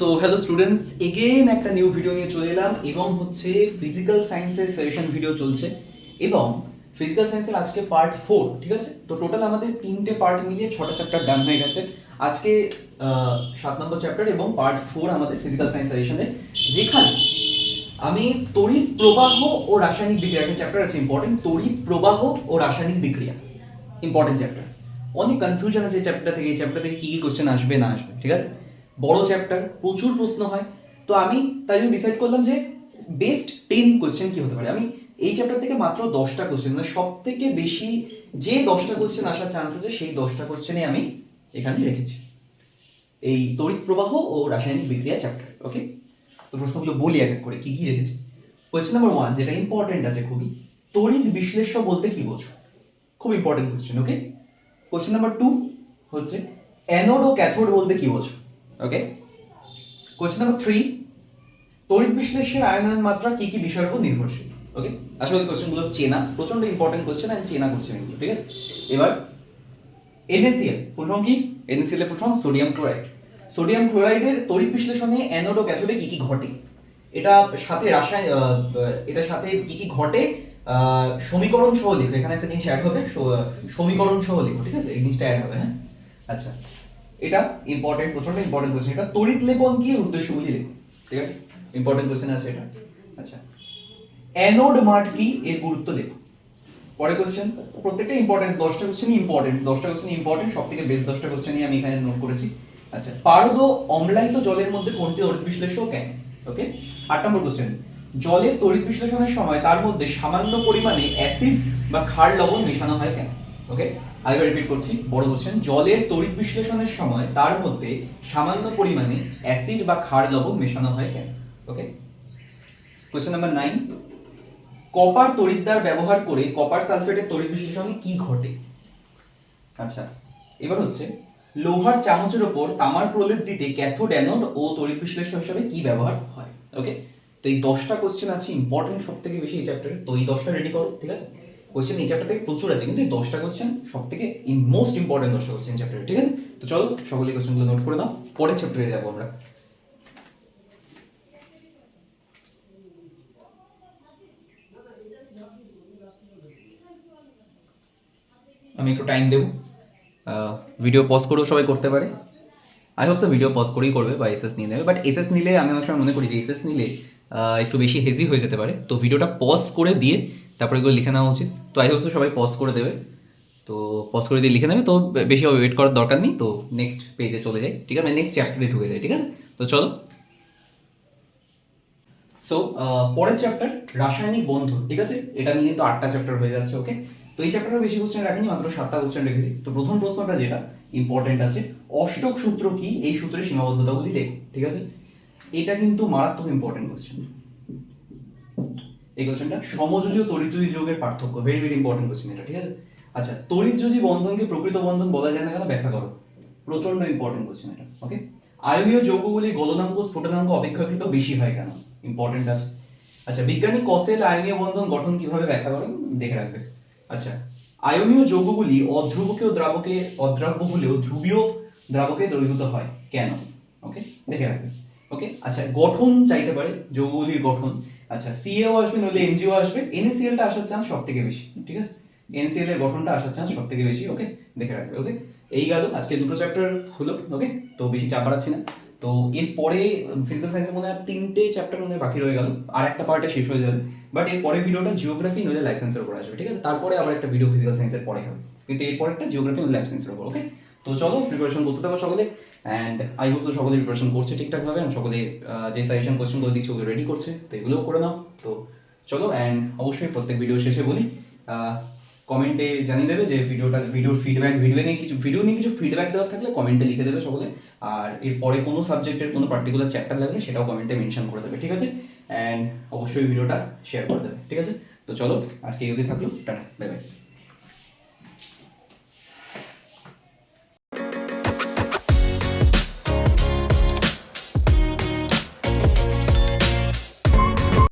So hello students, again একটা new video নিয়ে চলে এলাম এবং হচ্ছে ফিজিক্যাল সায়েন্সের সাজেশন ভিডিও চলছে এবং ফিজিক্যাল সায়েন্সের আজকে পার্ট 4। ঠিক আছে, তো টোটাল আমাদের 3টে পার্ট মিলিয়ে 6টা চ্যাপ্টার ডান হয়ে গেছে। আজকে 7 নম্বর চ্যাপ্টার এবং পার্ট 4 আমাদের ফিজিক্যাল সায়েন্স সাজেশনে, যেখানে আমি তড়িৎ প্রবাহ ও রাসায়নিক বিক্রিয়া, একটা চ্যাপ্টার আছে ইম্পর্টেন্ট, তড়িৎ প্রবাহ ও রাসায়নিক বিক্রিয়া, ইম্পর্টেন্ট চ্যাপ্টার। অনেক কনফিউশন আছে এই চ্যাপ্টার থেকে, এই চ্যাপ্টার থেকে কি কি কোশ্চেন আসবে না আসবে। ঠিক আছে, বড় চ্যাপ্টার, প্রচুর প্রশ্ন হয়, তো আমি তাই জন্য ডিসাইড করলাম যে বেস্ট 10 কোশ্চেন কি হতে পারে। আমি এই চ্যাপ্টার থেকে মাত্র 10টা কোশ্চেন, মানে সব থেকে বেশি যে 10টা কোশ্চেন আসার চান্স আছে সেই 10টা কোশ্চেনে আমি এখানে রেখেছি এই তড়িৎ প্রবাহ ও রাসায়নিক বিক্রিয়া চ্যাপ্টার। ওকে, তো প্রশ্নগুলো বলি এক এক করে কি কি রেখেছি। কোশ্চেন নাম্বার 1, যেটা ইম্পর্টেন্ট আছে খুবই, তড়িৎ বিশ্লেষ্য বলতে কি বোঝো? খুব ইম্পর্টেন্ট কোশ্চেন। ওকে, কোশ্চেন নাম্বার 2 হচ্ছে অ্যানোড ও ক্যাথোড বলতে কি বোঝো? ওকে, কোশ্চেন নাম্বার 3, তড়িৎ বিশ্লেষণের আয়নন মাত্রা কি কি বিষয়ের উপর নির্ভরশীল? ওকে, আশা করি কোশ্চেনগুলো চেনা, প্রচন্ড ইম্পর্টেন্ট কোশ্চেন এন্ড চেনা কোশ্চেন এগুলো। ঠিক আছে, এবার NaCl ফুল ফর্ম কি? NaCl এর full form sodium chloride. Sodium ক্লোরাইডের তড়িৎ বিশ্লেষণে অ্যানোড ও ক্যাথোডে কি কি ঘটে, এটা সাথে এটার সাথে কি কি ঘটে সমীকরণ সহ লিখো। এখানে একটা জিনিস অ্যাড হবে, সমীকরণ সহ লিখো। ঠিক আছে, এই জিনিসটা অ্যাড হবে। হ্যাঁ, আচ্ছা, এটা ইম্পর্টেন্ট, প্রচন্ড ইম্পর্টেন্ট কোশ্চেন। এটা তড়িৎ লেপন কি, এর উদ্দেশ্যগুলি লেখো। ঠিক আছে, ইম্পর্টেন্ট কোশ্চেন আছে এটা। আচ্ছা, অ্যানোড মাঠ কি, এর গুরুত্ব লেখো। পরে কোশ্চেন, প্রত্যেকটা ইম্পর্টেন্ট, 10টা কোশ্চেনই ইম্পর্টেন্ট, 10টা কোশ্চেন ইম্পর্টেন্ট, সবথেকে বেস্ট 10টা কোশ্চেনই আমি এখানে নোট করেছি। আচ্ছা, পারদ ও অম্লায়িত জলের মধ্যে কোনটি তড়িৎ বিশ্লেষ্য কেন? ওকে, 8 নম্বর কোশ্চেন, জলের তড়িৎ বিশ্লেষণের সময় তার মধ্যে সামান্য পরিমাণে অ্যাসিড বা ক্ষার লবণ মেশানো হয় কেন? ওকে, আরেকবার রিপিট করছি, বড় কোশ্চেন, জলের তড়িৎ বিশ্লেষণের সময় তার মধ্যে সামান্য পরিমাণে অ্যাসিড বা ক্ষার লবণ মেশানো হয় কেন? ওকে, কোশ্চেন নাম্বার 9, কপার তড়িৎদ্বার ব্যবহার করে কপার সালফেটের তড়িৎ বিশ্লেষণে কি ঘটে? আচ্ছা, এবার হচ্ছে লোহার চামচের উপর তামার প্রলেপ দিতে ক্যাথোড, অ্যানোড ও তড়িৎ বিশ্লেষ্য হিসেবে কি ব্যবহার হয়? ওকে, তো এই 10টা কোশ্চেন আছে ইম্পর্টেন্ট সবথেকে বেশি এই চ্যাপ্টারে, তো এই 10টা রেডি করো। ঠিক আছে, কোশ্চেন এই চ্যাপ্টার থেকে প্রচুর আছে, কিন্তু এই 10টা কোশ্চেন সবথেকে মোস্ট ইম্পর্টেন্ট 10টা কোশ্চেন চ্যাপ্টারে। ঠিক আছে, তো চলো সকলে কোশ্চেনগুলো নোট করে নাও, পরের চ্যাপ্টারে যাবো আমরা। আমি একটু টাইম দেবো, ভিডিও পজ করেও সবাই করতে পারে। I hope so video pause করেই করবে বা এসএস নিয়ে নেবে, বাট এসএস নিলে আমি অনেক সময় মনে করি যে এসএস নিলে একটু বেশি হেজি হয়ে যেতে পারে, তো ভিডিওটা পজ করে দিয়ে তারপরে এগুলো লিখে নেওয়া উচিত। তো আই হোপ সো সবাই পজ করে দেবে, তো পজ করে দিয়ে লিখে নেবে, তো বেশি ওয়েট করার দরকার নেই, তো নেক্সট পেজে চলে যাই। ঠিক আছে, নেক্সট চ্যাপ্টারে ঢুকে যাই। ঠিক আছে, তো চলো। সো পরের চ্যাপ্টার রাসায়নিক বন্ধন। ঠিক আছে, এটা নিয়ে তো 8টা চ্যাপ্টার হয়ে যাচ্ছে। ওকে, তো এই চ্যাপ্টারে বেশি কোশ্চেন রাখিনি, মাত্র 7টা কোশ্চেন রেখেছি। তো প্রথম প্রশ্নটা যেটা ইম্পর্টেন্ট আছে, অষ্টক সূত্র কি, এই সূত্রের সীমাবদ্ধতাগুলি দেখো। ঠিক আছে, এটা কিন্তু মারাত্মক ইম্পর্টেন্ট কোশ্চেন। এই কোশ্চেনটা সমযোজী ও তড়িৎযোজী যৌগের পার্থক্য, ভেরি ভেরি ইম্পর্টেন্ট কোশ্চেন এটা। ঠিক আছে, আচ্ছা, তড়িৎযোজী বন্ধনকে প্রকৃত বন্ধন বলা যায় না কেন, ব্যাখ্যা করো। প্রচন্ড ইম্পর্টেন্ট কোশ্চেন এটা। ওকে, আয়নীয় যৌগগুলি গলনাঙ্ক স্ফুটনাঙ্ক অপেক্ষাকৃত বেশি হয় কেন, ইম্পর্টেন্ট আছে। আচ্ছা, বিজ্ঞানী কসেল আয়নীয় বন্ধন গঠন কিভাবে ব্যাখ্যা করেন, দেখে রাখবে। আচ্ছা, আয়নীয় যৌগগুলি অধ্রুবকীয় দ্রাবকে অদ্রাব্য হলেও ধ্রুবীয় দ্রাবকে দ্রবীভূত হয় কেন? ওকে, দেখে রাখবে। ওকে, আচ্ছা, গঠন চাইতে পারে, যৌগগুলির গঠন। আচ্ছা, সিএও আসবে, নইলে এনজিও আসবে, NaCl টা আসার চান্স সবথেকে বেশি। ঠিক আছে, NaCl এর গঠনটা আসার চান্স সবথেকে বেশি। ওকে, দেখে রাখবে। ওকে, এই গেল আজকে দুটো চ্যাপ্টার হলো। ওকে, তো বেশি চাপ বাড়াচ্ছি না। তো এরপরে ফিজিক্যাল সায়েন্সের মধ্যে আর 3টে চ্যাপ্টার মধ্যে বাকি রয়ে গেল, আর একটা পার্টে শেষ হয়ে যাবে। বাট এর পরের ভিডিওটা জিওগ্রাফি নইলে লাইফ সায়েন্সের উপর আসবে। ঠিক আছে, তারপরে আবার একটা ভিডিও ফিজিক্যাল সায়েন্সের পরে হবে, কিন্তু এরপর একটা জিওগ্রাফি নইলে লাইফ সায়েন্সের উপর। ওকে, তো চলো প্রিপারেশন করতে থাকো সকলে, অ্যান্ড আই হোপ তো সকলে প্রিপারেশন করছে ঠিকঠাকভাবে, অ্যান্ড সকলে যে সাজেশন কোশ্চেনগুলো দিচ্ছে ওগুলো রেডি করছে, তো এগুলোও করে নাও। তো চলো, অ্যান্ড অবশ্যই প্রত্যেক ভিডিও শেষে বলি, কমেন্টে জানিয়ে দেবে যে ভিডিওর ফিডব্যাক, ভিডিও নিয়ে কিছু ফিডব্যাক দেওয়ার থাকলে কমেন্টে লিখে দেবে সকলে। আর এরপরে কোনো সাবজেক্টের কোনো পার্টিকুলার চ্যাপ্টার লাগলে সেটাও কমেন্টে মেনশন করে দেবে। ঠিক আছে, অ্যান্ড অবশ্যই ভিডিওটা শেয়ার করে দেবে। ঠিক আছে, তো চলো আজকে এই অবধি থাকলো, টাটা, বাই বাই।